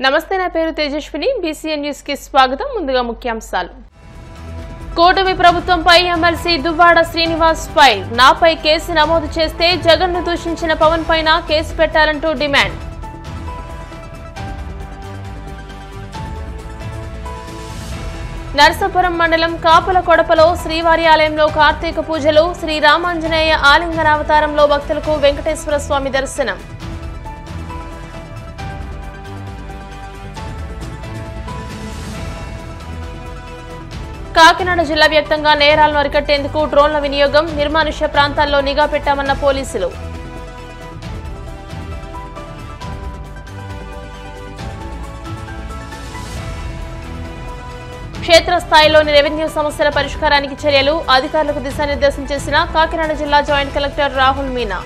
నమస్తే, నా పేరు తేజస్విని. బీసీఎన్ న్యూస్ కి స్వాగతం. ముందుగా ముఖ్యాంశాలు. కూటమి ప్రభుత్వంపై ఎమ్మెల్సీ దువ్వాడ శ్రీనివాస్ పై నాపై కేసు నమోదు చేస్తే జగన్ ను దూషించిన పవన్ పైన కేసు పెట్టాలంటూ డిమాండ్. నర్సాపురం మండలం కాపులకొడపలో శ్రీవారి ఆలయంలో కార్తీక పూజలు. శ్రీరామాంజనేయ ఆలింగనావతారంలో భక్తులకు వెంకటేశ్వర స్వామి దర్శనం. కాకినాడ జిల్లా వ్యాప్తంగా నేరాలను అరికట్టేందుకు డ్రోన్ల వినియోగం. నిర్మానుష్య ప్రాంతాల్లో నిఘా పెట్టామన్న పోలీసులు. క్షేత్రస్థాయిలోని రెవెన్యూ సమస్యల పరిష్కారానికి చర్యలు. అధికారులకు దిశానిర్దేశం చేసిన కాకినాడ జిల్లా joint collector Rahul Meena.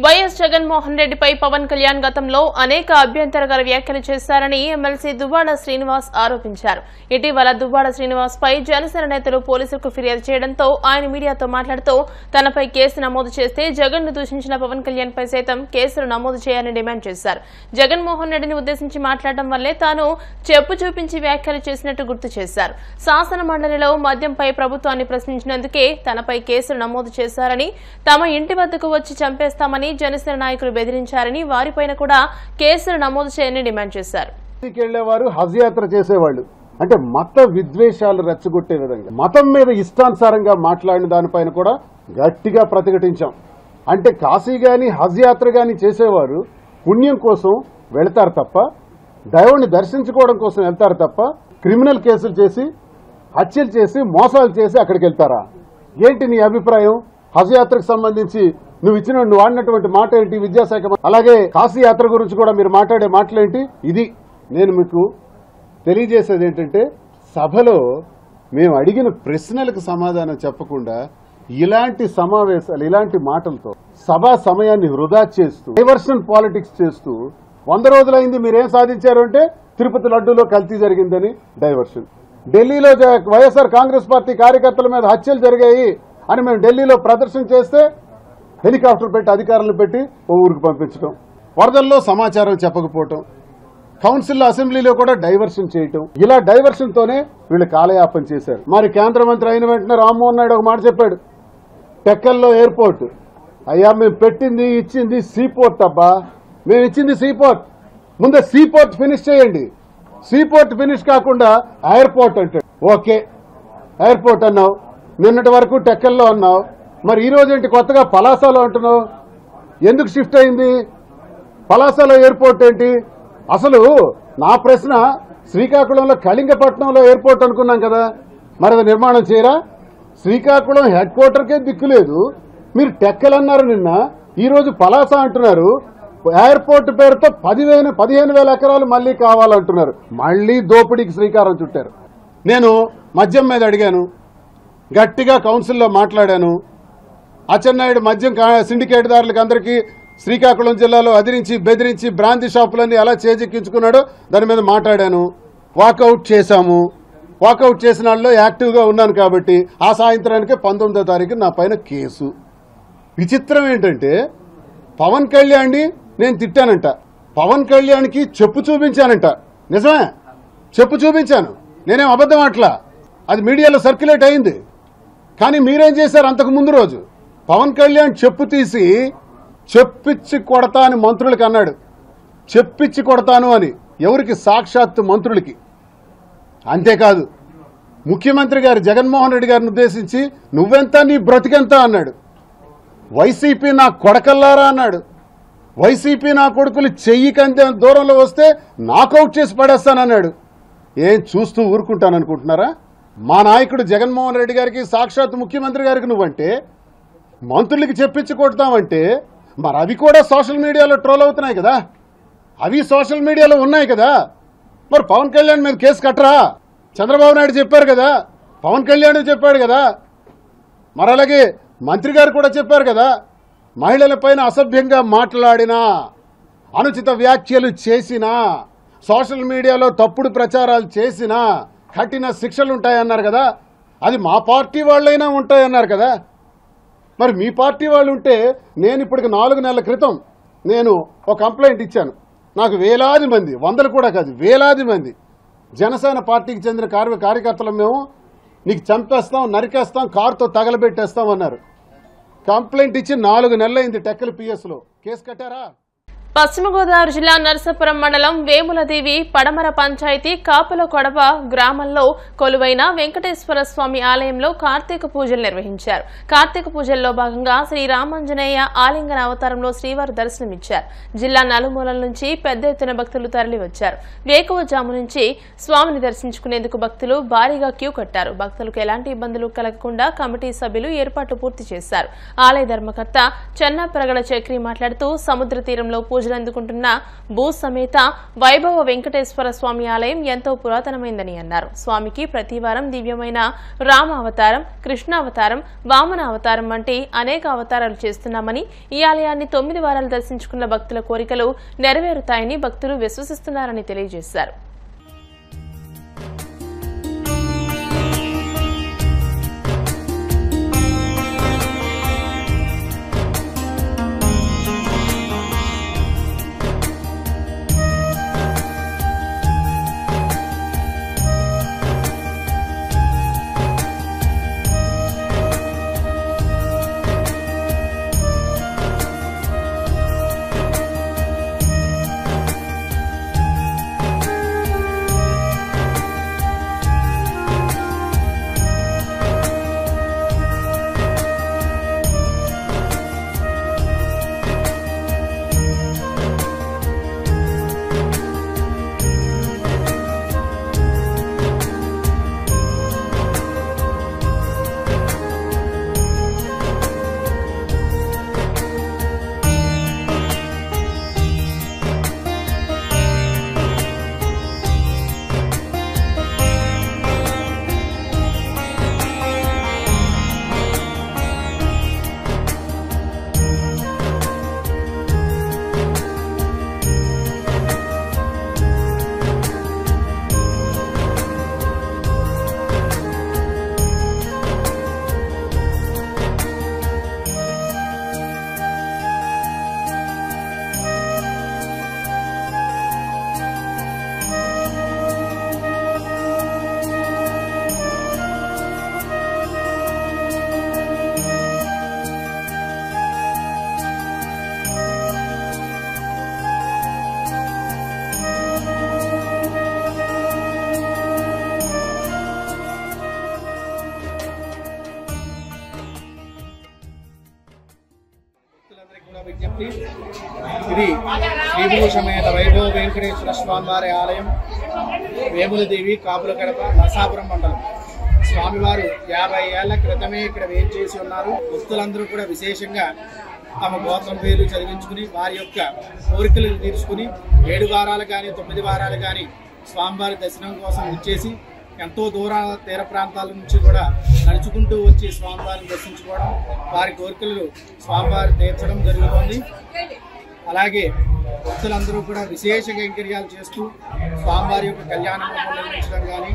YS Jaganmohan రెడ్డిపై పవన్ కళ్యాణ్ గతంలో అనేక అభ్యంతరకర వ్యాఖ్యలు చేశారని ఎమ్మెల్సీ దువ్వాడ శ్రీనివాస్ ఆరోపించారు. ఇటీవల దువ్వాడ శ్రీనివాస్ పై జనసేన నేతలు పోలీసులకు ఫిర్యాదు చేయడంతో ఆయన మీడియాతో మాట్లాడుతూ తనపై కేసు నమోదు చేస్తే జగన్ ను దూషించిన పవన్ కళ్యాణ్ పై సైతం కేసులు నమోదు చేయాలని డిమాండ్ చేశారు. జగన్మోహన్ రెడ్డిని ఉద్దేశించి మాట్లాడడం వల్లే తాను చెప్పు చూపించి వ్యాఖ్యలు చేసినట్టు గుర్తు చేశారు. శాసన మండలిలో మద్యంపై ప్రభుత్వాన్ని ప్రశ్నించినందుకే తనపై కేసులు నమోదు చేశారని, తమ ఇంటి వద్దకు వచ్చి చంపేస్తామని జనసేన నాయకులు బెదిరించారని, వారిపైన కూడా కేసులు నమోదు చేయాలని డిమాండ్ చేశారు. హజ్ యాత్ర చేసేవాళ్ళు అంటే మత విద్వేషాలు రెచ్చగొట్టే విధంగా మతం మీద ఇష్టానుసారంగా మాట్లాడిన దానిపైన కూడా గట్టిగా ప్రతిఘటించాం. అంటే కాశీ గాని హజ్ యాత్ర గాని చేసేవారు పుణ్యం కోసం వెళతారు తప్ప, దైవాన్ని దర్శించుకోవడం కోసం వెళ్తారు తప్ప, క్రిమినల్ కేసులు చేసి హత్యలు చేసి మోసాలు చేసి అక్కడికి వెళ్తారా? ఏంటి నీ అభిప్రాయం? హజ్ యాత్రకు సంబంధించి నువ్వు వాడినటువంటి మాట ఏంటి? విద్యాశాఖ అలాగే కాశీ యాత్ర గురించి కూడా మీరు మాట్లాడే మాటలేంటి? ఇది నేను మీకు తెలియజేసేది ఏంటంటే, సభలో మేము అడిగిన ప్రశ్నలకు సమాధానం చెప్పకుండా ఇలాంటి సమావేశాలు, ఇలాంటి మాటలతో సభా సమయాన్ని వృధా చేస్తూ డైవర్షన్ పాలిటిక్స్ చేస్తూ 100 రోజులైంది మీరేం సాధించారు అంటే తిరుపతి లడ్డూలో కల్తీ జరిగిందని డైవర్షన్. ఢిల్లీలో వైఎస్ఆర్ కాంగ్రెస్ పార్టీ కార్యకర్తల మీద హత్యలు జరిగాయి అని మేము ఢిల్లీలో ప్రదర్శన చేస్తే హెలికాప్టర్ పెట్టి అధికారులను పెట్టి ఓ ఊరికి పంపించడం, వరదల్లో సమాచారం చెప్పకపోవటం, కౌన్సిల్లో అసెంబ్లీలో కూడా డైవర్షన్ చేయటం, ఇలా డైవర్షన్ తోనే వీళ్ళు కాలయాపన చేశారు. మరి కేంద్ర మంత్రి అయిన వెంటనే రామ్మోహన్ నాయుడు ఒక మాట చెప్పాడు, టెక్కల్లో ఎయిర్పోర్ట్ అయ్యా మేము పెట్టింది ఇచ్చింది సీపోర్ట్ అబ్బా, మేము ఇచ్చింది సీపోర్ట్, ముందే సీపోర్ట్ ఫినిష్ చేయండి. సీపోర్ట్ ఫినిష్ కాకుండా ఎయిర్పోర్ట్ అంటాడు. ఓకే ఎయిర్పోర్ట్ అన్నావు, నిన్నటి వరకు టెక్కల్లో అన్నావు, మరి ఈ రోజు ఏంటి కొత్తగా పలాసలో అంటున్నావు? ఎందుకు షిఫ్ట్ అయింది? పలాసలో ఎయిర్పోర్ట్ ఏంటి? అసలు నా ప్రశ్న, శ్రీకాకుళంలో కళింగపట్నంలో ఎయిర్పోర్ట్ అనుకున్నాం కదా, మరి అది నిర్మాణం చేయరా? శ్రీకాకుళం హెడ్ క్వార్టర్కే దిక్కులేదు, మీరు టెక్కలన్నారు నిన్న, ఈ రోజు పలాస అంటున్నారు. ఎయిర్పోర్ట్ పేరుతో 15,000 ఎకరాలు మళ్లీ కావాలంటున్నారు. మళ్లీ దోపిడీకి శ్రీకారం చుట్టారు. నేను మద్యం మీద అడిగాను, గట్టిగా కౌన్సిల్లో మాట్లాడాను. అచ్చెన్నాయుడు మద్యం సిండికేట్ దారులకు అందరికీ శ్రీకాకుళం జిల్లాలో అదిరించి బెదిరించి బ్రాంతి షాపులన్నీ ఎలా చేజెక్కించుకున్నాడో దాని మీద మాట్లాడాను. వాకౌట్ చేశాము. వాకౌట్ చేసిన వాళ్ళు యాక్టివ్గా ఉన్నాను కాబట్టి ఆ సాయంత్రానికే 19వ తారీఖు నా పైన కేసు. విచిత్రం ఏంటంటే, పవన్ కళ్యాణ్ని నేను తిట్టానంట, పవన్ కళ్యాణ్కి చెప్పు చూపించానంట. నిజమే, చెప్పు చూపించాను, నేనేం అబద్ధం అట్లా. అది మీడియాలో సర్క్యులేట్ అయింది. కానీ మీరేం చేశారు? అంతకు ముందు రోజు పవన్ కళ్యాణ్ చెప్పు తీసి చెప్పిచ్చి కొడతా అని మంత్రులకి అన్నాడు. చెప్పిచ్చి కొడతాను అని ఎవరికి? సాక్షాత్తు మంత్రులకి. అంతేకాదు, ముఖ్యమంత్రి గారు జగన్మోహన్ రెడ్డి గారిని ఉద్దేశించి నువ్వెంత నీ బ్రతికెంత అన్నాడు. వైసీపీ నా కొడకల్లారా అన్నాడు. వైసీపీ నా కొడుకులు చెయ్యికంతే దూరంలో వస్తే నాకౌట్ చేసి పడేస్తానన్నాడు. ఏం చూస్తూ ఊరుకుంటాననుకుంటున్నారా? మా నాయకుడు జగన్మోహన్ రెడ్డి గారికి, సాక్షాత్ ముఖ్యమంత్రి గారికి నువ్వంటే, మంత్రులకి చెప్పించి కొడతామంటే, మరి అవి కూడా సోషల్ మీడియాలో ట్రోల్ అవుతున్నాయి కదా, అవి సోషల్ మీడియాలో ఉన్నాయి కదా. మరి పవన్ కళ్యాణ్ మీద కేసు కట్టరా? చంద్రబాబు నాయుడు చెప్పారు కదా, పవన్ కళ్యాణ్ చెప్పాడు కదా, మరి అలాగే మంత్రి గారు కూడా చెప్పారు కదా, మహిళలపైన అసభ్యంగా మాట్లాడినా, అనుచిత వ్యాఖ్యలు చేసినా, సోషల్ మీడియాలో తప్పుడు ప్రచారాలు చేసినా కఠిన శిక్షలు ఉంటాయన్నారు కదా. అది మా పార్టీ వాళ్ళైనా ఉంటాయన్నారు కదా. మరి మీ పార్టీ వాళ్ళు ఉంటే నేను ఇప్పటికి 4 నెలల క్రితం నేను ఒక కంప్లైంట్ ఇచ్చాను. నాకు వేలాది మంది, వందలు కూడా కాదు, వేలాది మంది జనసేన పార్టీకి చెందిన కార్యకర్తలు మేము నీకు చంపేస్తాం, నరికేస్తాం, కారుతో తగలబెట్టేస్తాం అన్నారు. కంప్లైంట్ ఇచ్చి 4 నెలలైంది. టెక్కలి పిఎస్లో కేసు కట్టారా? పశ్చిమ గోదావరి జిల్లా నరసాపురం మండలం వేములదేవి పడమర పంచాయతీ కాపుల కొడవ గ్రామంలో కొలువైన వెంకటేశ్వర స్వామి ఆలయంలో కార్తీక పూజలు నిర్వహించారు. కార్తీక పూజల్లో భాగంగా శ్రీరామాంజనేయ ఆలింగన అవతారంలో శ్రీవారు దర్శనమిచ్చారు. జిల్లా నలుమూలల నుంచి పెద్ద ఎత్తున భక్తులు తరలివచ్చారు. వేకువజాము నుంచి స్వామిని దర్శించుకునేందుకు భక్తులు భారీగా క్యూ కట్టారు. భక్తులకు ఎలాంటి ఇబ్బందులు కలగకుండా కమిటీ సభ్యులు ఏర్పాట్లు పూర్తి చేశారు. ఆలయ ధర్మకర్త చెన్నప్రగడ చక్రి మాట్లాడుతూ సముద్ర తీరంలో పూజలు అందుకుంటున్న భూ సమేత వైభవ వెంకటేశ్వర స్వామి ఆలయం ఎంతో పురాతనమైందని అన్నారు. స్వామికి ప్రతివారం దివ్యమైన రామ అవతారం, కృష్ణ అవతారం, వామన అవతారం వంటి అనేక అవతారాలు చేస్తున్నామని, ఈ ఆలయాన్ని 9 వారాలు దర్శించుకున్న భక్తుల కోరికలు నెరవేరుతాయని భక్తులు విశ్వసిస్తున్నారని తెలియజేశారు. ఇది శ్రీభూషమేత వైభవ వెంకటేశ్వర స్వామివారి ఆలయం, వేములదేవి కాపుల కడప, నరసాపురం మండలం. స్వామివారు 50 ఏళ్ల క్రితమే ఇక్కడ వేంచేసి ఉన్నారు. భక్తులందరూ కూడా విశేషంగా తమ గోత్రం పేర్లు చదివించుకుని వారి యొక్క కోరికలను తీర్చుకుని 7 వారాలు కానీ 9 వారాలు కానీ స్వామివారి దర్శనం కోసం వచ్చేసి ఎంతో దూర తీర ప్రాంతాల నుంచి కూడా నడుచుకుంటూ వచ్చి స్వామివారిని దర్శించుకోవడం, వారి కోరికలు స్వామివారి తీర్చడం జరుగుతుంది. అలాగే భక్తులందరూ కూడా విశేష కైంకర్యాలు చేస్తూ స్వామివారి యొక్క కళ్యాణ మండపం నిర్మించడం కానీ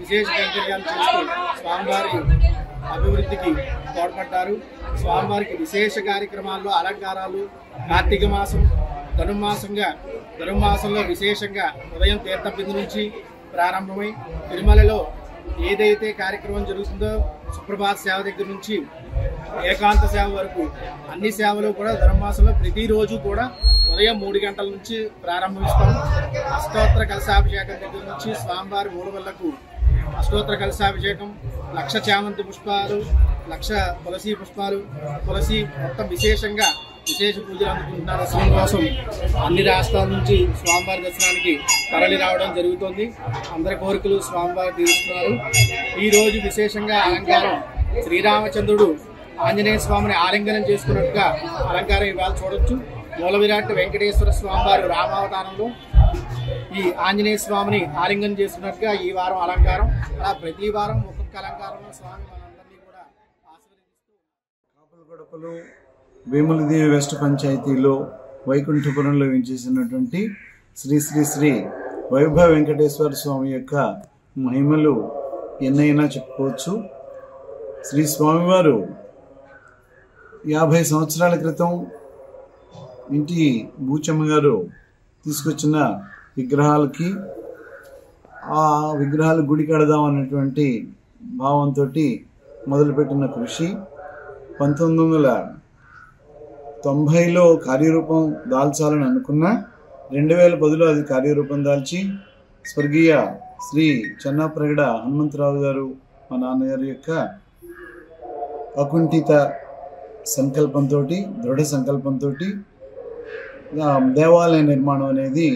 విశేష కైంకర్యాలు చేస్తూ స్వామివారి అభివృద్ధికి తోడ్పడ్డారు. స్వామివారికి విశేష కార్యక్రమాల్లో అలంకారాలు, కార్తీక మాసం, ధనుర్మాసంలో విశేషంగా ఉదయం తీర్థబిందు నుంచి ప్రారంభమై తిరుమలలో ఏదైతే కార్యక్రమం జరుగుతుందో సుప్రభాత సేవ దగ్గర నుంచి ఏకాంత సేవ వరకు అన్ని సేవలు కూడా ధనుర్మాసంలో ప్రతిరోజు కూడా ఉదయం 3 గంటల నుంచి ప్రారంభిస్తాం. అష్టోత్తర కలశాభిషేకం దగ్గర నుంచి స్వామివారి మూలవల్లకు అష్టోత్తర కలశాభిషేకం, 1,00,000 చామంతి పుష్పాలు, 1,00,000 తులసి పుష్పాలు, తులసి మొత్తం విశేషంగా విశేష పూజలు అందుకుంటున్నారు. స్వామి కోసం అన్ని రాష్ట్రాల నుంచి స్వామివారి దర్శనానికి తరలి రావడం జరుగుతుంది. అందరి కోరికలు స్వామివారు తీరుస్తున్నారు. ఈ రోజు విశేషంగా అలంకారం శ్రీరామచంద్రుడు ఆంజనేయ స్వామిని ఆలింగనం చేసుకున్నట్టుగా అలంకారం ఇవాళ చూడొచ్చు. మూల విరాట్ వెంకటేశ్వర స్వామివారు రామావతారంలో ఈ ఆంజనేయ స్వామిని ఆలింగనం చేసుకున్నట్టుగా ఈ వారం అలంకారం. అలా ప్రతి వారం ఒక్కొక్క అలంకారంలో స్వామి మనందరినీ కూడా ఆశీర్వదిస్తూ కాపుల గడపలో వేములదేవి వెస్ట్ పంచాయతీలో వైకుంఠపురంలో వేంచేసినటువంటి శ్రీ శ్రీ శ్రీ వైభవ వెంకటేశ్వర స్వామి యొక్క మహిమలు ఎన్నైనా చెప్పుకోవచ్చు. శ్రీ స్వామివారు 50 సంవత్సరాల క్రితం ఇంటి బూచమ్మ గారు తీసుకొచ్చిన విగ్రహాలకి ఆ విగ్రహాల గుడి కడదాం అన్నటువంటి భావంతో మొదలుపెట్టిన కృషి 1990లో కార్యరూపం దాల్చాలని అనుకున్నా 2010లో అది కార్యరూపం దాల్చి స్వర్గీయ శ్రీ చెన్నాప్రగడ హనుమంతరావు గారు మా నాన్నగారి యొక్క అకుంఠిత సంకల్పంతో దృఢ సంకల్పంతో దేవాలయ నిర్మాణం అనేది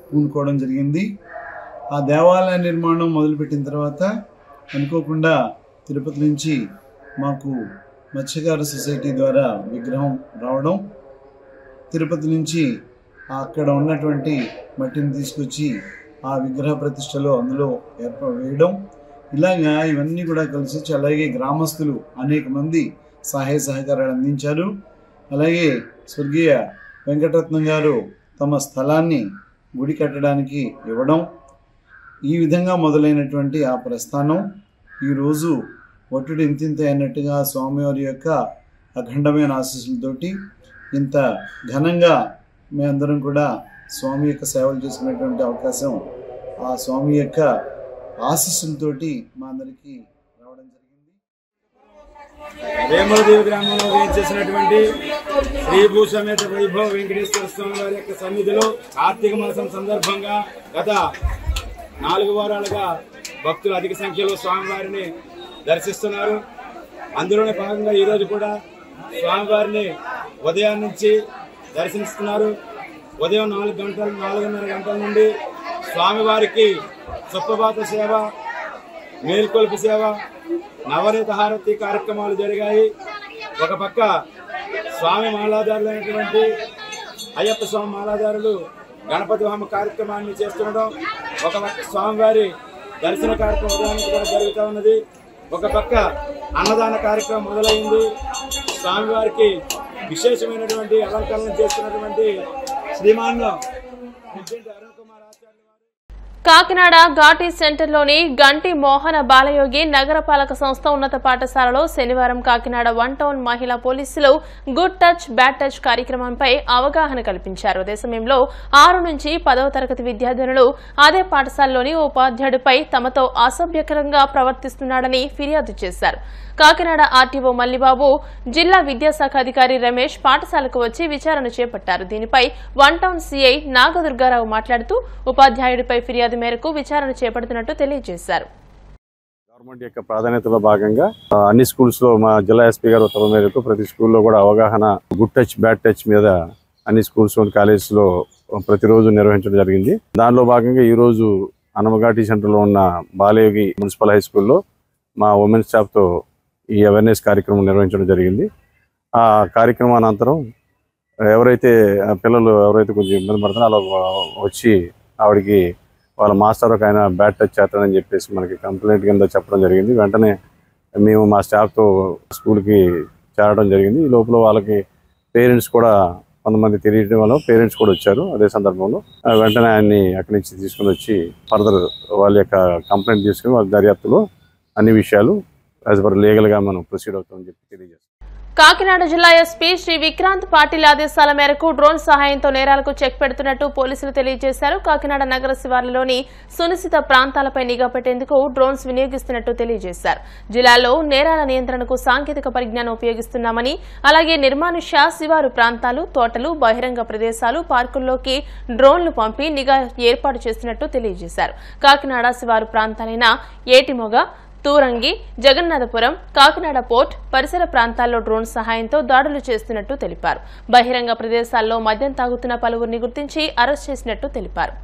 పూనుకోవడం జరిగింది. ఆ దేవాలయ నిర్మాణం మొదలుపెట్టిన తర్వాత అనుకోకుండా తిరుపతి నుంచి మాకు మత్స్యకార సొసైటీ ద్వారా విగ్రహం రావడం, తిరుపతి నుంచి అక్కడ ఉన్నటువంటి మట్టిని తీసుకొచ్చి ఆ విగ్రహ ప్రతిష్టలో అందులో వేయడం, ఇలాగా ఇవన్నీ కూడా కలిసి వచ్చి అలాగే గ్రామస్తులు అనేక మంది సహాయ సహకారాలు అందించారు. అలాగే స్వర్గీయ వెంకటరత్నం గారు తమ స్థలాన్ని గుడి కట్టడానికి ఇవ్వడం, ఈ విధంగా మొదలైనటువంటి ఆ ప్రస్థానం ఈరోజు ఒట్టుడు ఇంతింత అన్నట్టుగా స్వామివారి యొక్క అఖండమైన ఆశీస్సులతోటి ఇంత ఘనంగా మేమందరం కూడా స్వామి యొక్క సేవలు చేసుకునేటువంటి అవకాశం ఆ స్వామి యొక్క ఆశీస్సులతోటి మా అందరికీ రావడం జరిగింది. వేమలదేవి గ్రామంలో వేయించేసినటువంటి శ్రీ భూసమేత వైభవ వెంకటేశ్వర స్వామి వారి యొక్క సన్నిధిలో కార్తీక మాసం సందర్భంగా గత 4 వారాలుగా భక్తులు అధిక సంఖ్యలో స్వామివారిని దర్శిస్తున్నారు. అందులోనే భాగంగా ఈరోజు కూడా స్వామివారిని ఉదయం నుంచి దర్శిస్తున్నారు. ఉదయం 4:30 గంటల నుండి స్వామివారికి సుప్రభాత సేవ, మేల్కొల్పు సేవ, నవనీత హారతి కార్యక్రమాలు జరిగాయి. ఒక పక్క స్వామి మాలాదారులైనటువంటి అయ్యప్ప స్వామి మాలాదారులు గణపతి హోమ కార్యక్రమాన్ని చేస్తుండడం, ఒక పక్క స్వామివారి దర్శన కార్యక్రమం ఉదయానికి కూడా జరుగుతూ ఉన్నది. ఒక పక్క అన్నదాన కార్యక్రమం మొదలైంది. స్వామివారికి విశేషమైనటువంటి అలంకరణ చేస్తున్నటువంటి శ్రీమాన్ అరుణ్ కుమార్ ఆచార్య. కాకినాడ ఘాటీ సెంటర్లోని గంటి మోహన బాలయోగి నగరపాలక సంస్థ ఉన్నత పాఠశాలలో శనివారం కాకినాడ 1 టౌన్ మహిళా పోలీసులు గుడ్ టచ్ బ్యాడ్ టచ్ కార్యక్రమంపై అవగాహన కల్పించారు. అదే సమయంలో 6 నుంచి 10వ తరగతి విద్యార్థినులు అదే పాఠశాలలోని ఉపాధ్యాయుడిపై తమతో అసభ్యకరంగా ప్రవర్తిస్తున్నాడని ఫిర్యాదు చేశారు. కాకినాడ ఆర్టీఓ మల్లిబాబు, జిల్లా విద్యాశాఖ అధికారి రమేష్ పాఠశాలకు వచ్చి విచారణ చేపట్టారు. దీనిపై 1 టౌన్ సీఐ నాగదుర్గారావు మాట్లాడుతూ ఉపాధ్యాయుడిపై ఫిర్యాదు మేరకు విచారణ చేపడుతున్నట్టు తెలియజేశారు. గవర్నమెంట్ యొక్క ప్రాధాన్యతలో భాగంగా అన్ని స్కూల్స్ లో మా జిల్లా ఎస్పీ గారు ఉత్తర్వుల మేరకు ప్రతి స్కూల్లో కూడా అవగాహన గుడ్ టచ్ బ్యాడ్ టచ్ మీద అన్ని స్కూల్స్ కాలేజెస్ లో ప్రతిరోజు నిర్వహించడం జరిగింది. దానిలో భాగంగా ఈ రోజు అనమఘాటి సెంటర్ లో ఉన్న బాలయోగి మున్సిపల్ హై స్కూల్లో మా ఉమెన్స్ స్టాఫ్ తో ఈ అవేర్నెస్ కార్యక్రమం నిర్వహించడం జరిగింది. ఆ కార్యక్రమం అనంతరం ఎవరైతే పిల్లలు కొంచెం ఇబ్బంది పడుతున్నారో అలా వచ్చి ఆవిడకి వాళ్ళ మాస్టర్ ఒక ఆయన బ్యాడ్ టచ్ చేస్తాడని చెప్పేసి మనకి కంప్లైంట్ కింద చెప్పడం జరిగింది. వెంటనే మేము మా స్టాఫ్తో స్కూల్కి చేరడం జరిగింది. ఈ లోపల వాళ్ళకి పేరెంట్స్ కూడా కొంతమంది తెలియడం వల్ల పేరెంట్స్ కూడా వచ్చారు. అదే సందర్భంలో వెంటనే ఆయన్ని అక్కడి నుంచి తీసుకుని వచ్చి ఫర్దర్ వాళ్ళ యొక్క కంప్లైంట్ తీసుకుని వాళ్ళ దర్యాప్తులో అన్ని విషయాలు యాజ్ పర్ లీగల్గా మనం ప్రొసీడ్ అవుతామని చెప్పి తెలియజేస్తాం. కాకినాడ జిల్లా ఎస్పీ శ్రీ విక్రాంత్ పాటిల్ ఆదేశాల మేరకు డ్రోన్ సహాయంతో నేరాలకు చెక్ పెడుతున్నట్టు పోలీసులు తెలియజేశారు. కాకినాడ నగర శివార్లలోని సునిశ్చిత ప్రాంతాలపై నిఘా పెట్టేందుకు డ్రోన్స్ వినియోగిస్తున్నట్టు తెలియజేశారు. జిల్లాలో నేరాల నియంత్రణకు సాంకేతిక పరిజ్ఞానం ఉపయోగిస్తున్నామని, అలాగే నిర్మానుష్య శివారు ప్రాంతాలు, తోటలు, బహిరంగ ప్రదేశాలు, పార్కుల్లోకి డ్రోన్లు పంపి నిఘా ఏర్పాటు చేస్తున్నట్టు తెలియజేశారు. కాకినాడ శివారు ప్రాంతాలైన ఏటిమొగ, తూరంగి, జగన్నాథపురం, కాకినాడ పోర్ట్ పరిసర ప్రాంతాల్లో డ్రోన్ సహాయంతో దాడులు చేస్తున్నట్టు తెలిపారు. బహిరంగ ప్రదేశాల్లో మద్యం తాగుతున్న పలువురిని గుర్తించి అరెస్ట్ చేసినట్టు తెలిపారు.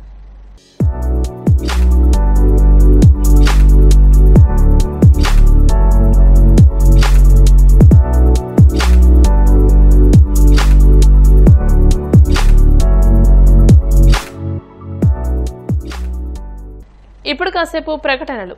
ఇప్పుడు కాసేపు ప్రకటనలు.